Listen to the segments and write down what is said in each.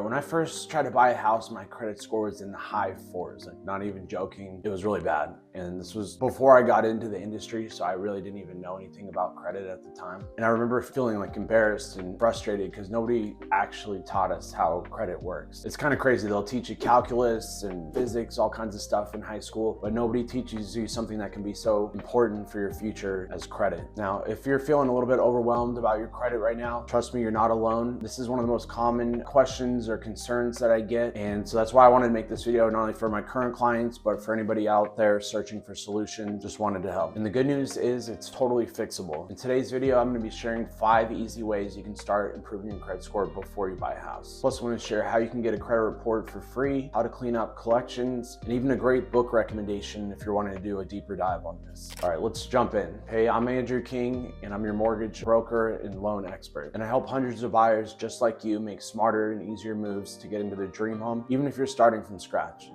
When I first tried to buy a house, my credit score was in the high fours, like not even joking. It was really bad. And this was before I got into the industry, so I really didn't even know anything about credit at the time. And I remember feeling like embarrassed and frustrated because nobody actually taught us how credit works. It's kind of crazy. They'll teach you calculus and physics, all kinds of stuff in high school, but nobody teaches you something that can be so important for your future as credit. Now, if you're feeling a little bit overwhelmed about your credit right now, trust me, you're not alone. This is one of the most common questions or concerns that I get. And so that's why I wanted to make this video, not only for my current clients, but for anybody out there searching for solutions. Just wanted to help. And the good news is it's totally fixable. In today's video, I'm going to be sharing 5 easy ways you can start improving your credit score before you buy a house. Plus, I want to share how you can get a credit report for free, how to clean up collections, and even a great book recommendation if you're wanting to do a deeper dive on this. All right, let's jump in. Hey, I'm Andrew King, and I'm your mortgage broker and loan expert. And I help hundreds of buyers just like you make smarter and easier moves to get into their dream home, even if you're starting from scratch.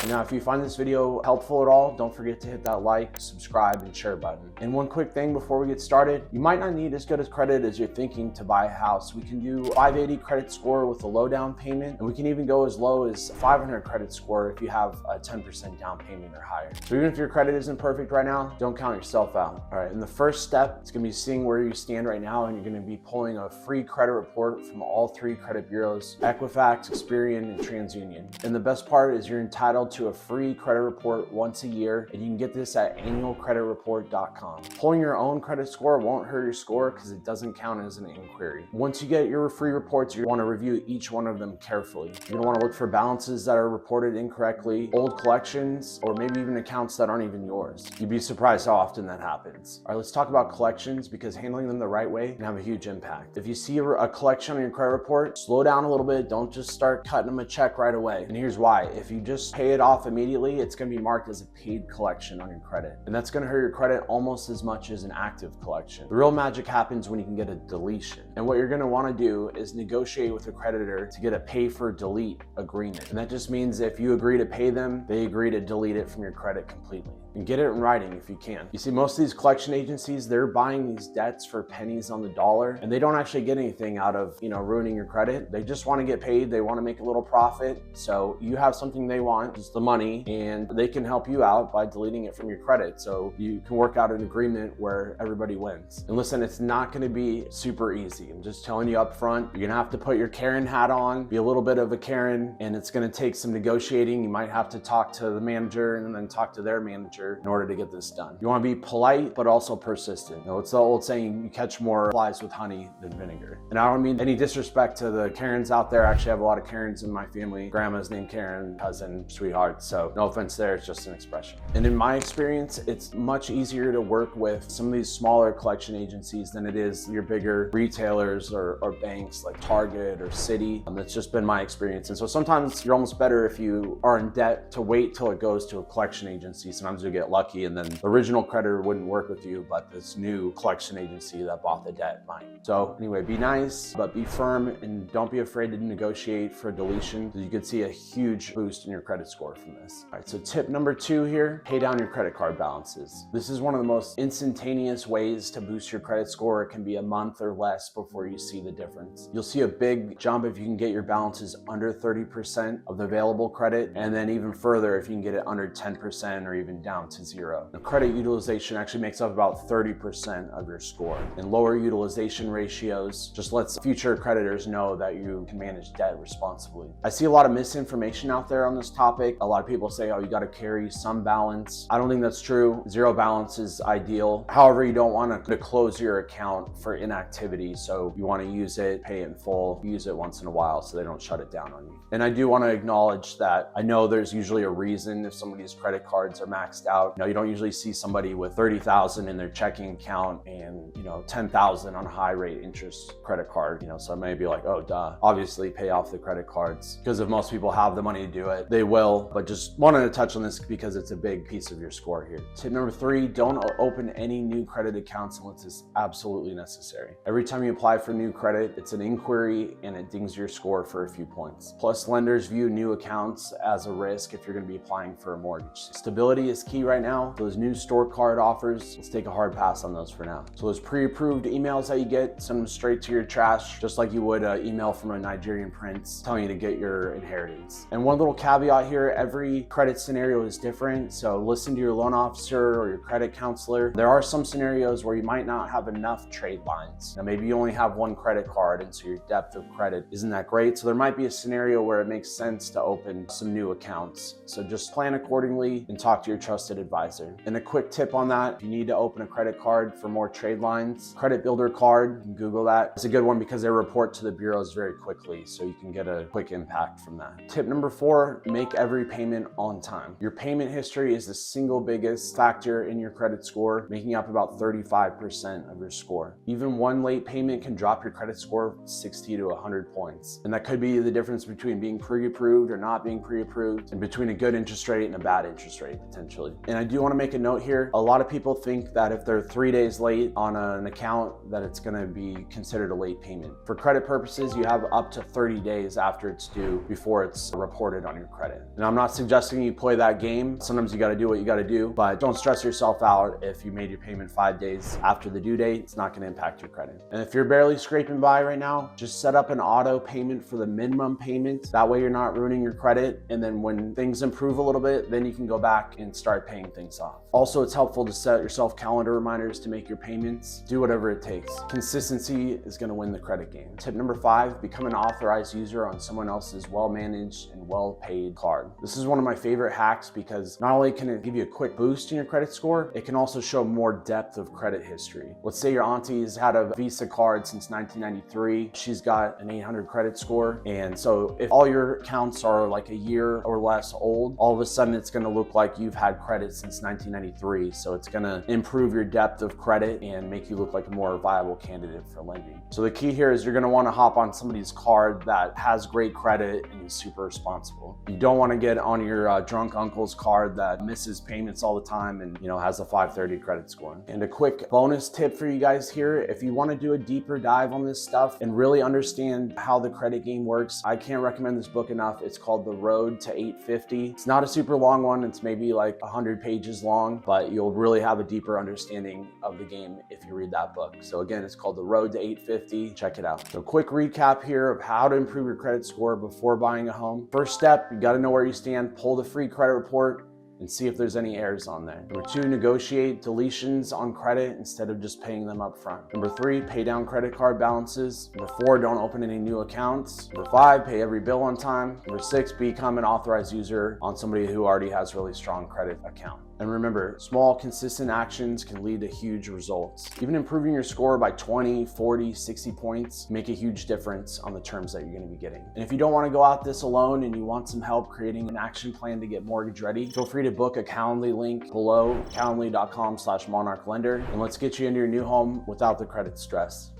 Now, if you find this video helpful at all, don't forget to hit that like, subscribe, and share button. And one quick thing before we get started, you might not need as good as credit as you're thinking to buy a house. We can do 580 credit score with a low down payment, and we can even go as low as 500 credit score if you have a 10% down payment or higher. So even if your credit isn't perfect right now, don't count yourself out. All right, and the first step is gonna be seeing where you stand right now, and you're gonna be pulling a free credit report from all 3 credit bureaus, Equifax, Experian, and TransUnion. And the best part is you're entitled to a free credit report once a year, and you can get this at annualcreditreport.com. Pulling your own credit score won't hurt your score because it doesn't count as an inquiry. Once you get your free reports, you want to review each one of them carefully. You're going to want to look for balances that are reported incorrectly, old collections, or maybe even accounts that aren't even yours. You'd be surprised how often that happens. All right, let's talk about collections because handling them the right way can have a huge impact. If you see a collection on your credit report, slow down a little bit. Don't just start cutting them a check right away. And here's why. If you just pay it off immediately, it's going to be marked as a paid collection on your credit. And that's going to hurt your credit almost as much as an active collection. The real magic happens when you can get a deletion. And what you're going to want to do is negotiate with a creditor to get a pay for delete agreement. And that just means if you agree to pay them, they agree to delete it from your credit completely. And get it in writing if you can. You see, most of these collection agencies, they're buying these debts for pennies on the dollar, and they don't actually get anything out of, ruining your credit. They just want to get paid. They want to make a little profit. So you have something they want, just the money, and they can help you out by deleting it from your credit. So you can work out an agreement where everybody wins. And listen, it's not going to be super easy. I'm just telling you up front, you're going to have to put your Karen hat on, be a little bit of a Karen, and it's going to take some negotiating. You might have to talk to the manager and then talk to their manager in order to get this done. You want to be polite, but also persistent. It's the old saying, you catch more flies with honey than vinegar. And I don't mean any disrespect to the Karens out there. I actually have a lot of Karens in my family. Grandma's named Karen, cousin, sweetheart. So no offense there, it's just an expression. And in my experience, it's much easier to work with some of these smaller collection agencies than it is your bigger retailers or banks like Target or Citi. That's just been my experience. And so sometimes you're almost better if you are in debt to wait till it goes to a collection agency. Sometimes you get lucky and then the original creditor wouldn't work with you, but this new collection agency that bought the debt might. So anyway, be nice, but be firm and don't be afraid to negotiate for a deletion. You could see a huge boost in your credit score from this. All right, so tip number 2 here, pay down your credit card balances. This is one of the most instantaneous ways to boost your credit score. It can be a month or less before you see the difference. You'll see a big jump if you can get your balances under 30% of the available credit, and then even further if you can get it under 10% or even down to 0. Now, credit utilization actually makes up about 30% of your score, and lower utilization ratios just lets future creditors know that you can manage debt responsibly. I see a lot of misinformation out there on this topic. A lot of people say, oh, you got to carry some balance. I don't think that's true. 0 balance is ideal. However, you don't want to close your account for inactivity. So you want to use it, pay it in full, use it once in a while so they don't shut it down on you. And I do want to acknowledge that I know there's usually a reason if somebody's credit cards are maxed out. You don't usually see somebody with $30,000 in their checking account and $10,000 on a high rate interest credit card. So I may be like, oh duh, obviously pay off the credit cards, because if most people have the money to do it, they will. but just wanted to touch on this because it's a big piece of your score here. Tip number 3, don't open any new credit accounts unless it's absolutely necessary. Every time you apply for new credit, it's an inquiry and it dings your score for a few points. Plus, lenders view new accounts as a risk if you're going to be applying for a mortgage. Stability is key right now. Those new store card offers, let's take a hard pass on those for now. So those pre-approved emails that you get, send them straight to your trash, just like you would an email from a Nigerian prince telling you to get your inheritance. And one little caveat here, every credit scenario is different. So listen to your loan officer or your credit counselor. There are some scenarios where you might not have enough trade lines. Now, maybe you only have one credit card and so your depth of credit isn't that great. So there might be a scenario where it makes sense to open some new accounts. So just plan accordingly and talk to your trusted advisor. And a quick tip on that, if you need to open a credit card for more trade lines, Credit Builder Card, you can Google that. It's a good one because they report to the bureaus very quickly, so you can get a quick impact from that. Tip number 4, make every payment on time. Your payment history is the single biggest factor in your credit score, making up about 35% of your score. Even one late payment can drop your credit score 60 to 100 points. And that could be the difference between being pre-approved or not being pre-approved, and between a good interest rate and a bad interest rate potentially. And I do want to make a note here. A lot of people think that if they're 3 days late on an account that it's going to be considered a late payment. For credit purposes, you have up to 30 days after it's due before it's reported on your credit. And I'm not suggesting you play that game. Sometimes you got to do what you got to do, but don't stress yourself out if you made your payment 5 days after the due date. It's not going to impact your credit. And if you're barely scraping by right now, just set up an auto payment for the minimum payment. That way you're not ruining your credit. And then when things improve a little bit, then you can go back and start paying things off. Also, it's helpful to set yourself calendar reminders to make your payments. Do whatever it takes. Consistency is going to win the credit game. Tip number 5, become an authorized user on someone else's well-managed and well-paid card. This is one of my favorite hacks because not only can it give you a quick boost in your credit score, it can also show more depth of credit history. Let's say your auntie's had a Visa card since 1993. She's got an 800 credit score. And so if all your accounts are like a year or less old, all of a sudden it's going to look like you've had credit since 1993. So it's going to improve your depth of credit and make you look like a more viable candidate for lending. So the key here is you're going to want to hop on somebody's card that has great credit and is super responsible. You don't want to get on your drunk uncle's card that misses payments all the time and has a 530 credit score. And a quick bonus tip for you guys here, if you want to do a deeper dive on this stuff and really understand how the credit game works, I can't recommend this book enough. It's called The Road to 850. It's not a super long one. It's maybe like 100 pages long, but you'll really have a deeper understanding of the game if you read that book. So again, it's called The Road to 850. Check it out. So quick recap here of how to improve your credit score before buying a home. First step, you got to know where you stand. Pull the free credit report and see if there's any errors on there. Number 2, negotiate deletions on credit instead of just paying them up front. Number 3, pay down credit card balances. Number 4, don't open any new accounts. Number 5, pay every bill on time. Number 6, become an authorized user on somebody who already has really strong credit account. And remember, small, consistent actions can lead to huge results. Even improving your score by 20, 40, 60 points make a huge difference on the terms that you're going to be getting. And if you don't want to go out this alone and you want some help creating an action plan to get mortgage ready, feel free to book a Calendly link below, calendly.com/monarchlender, and let's get you into your new home without the credit stress.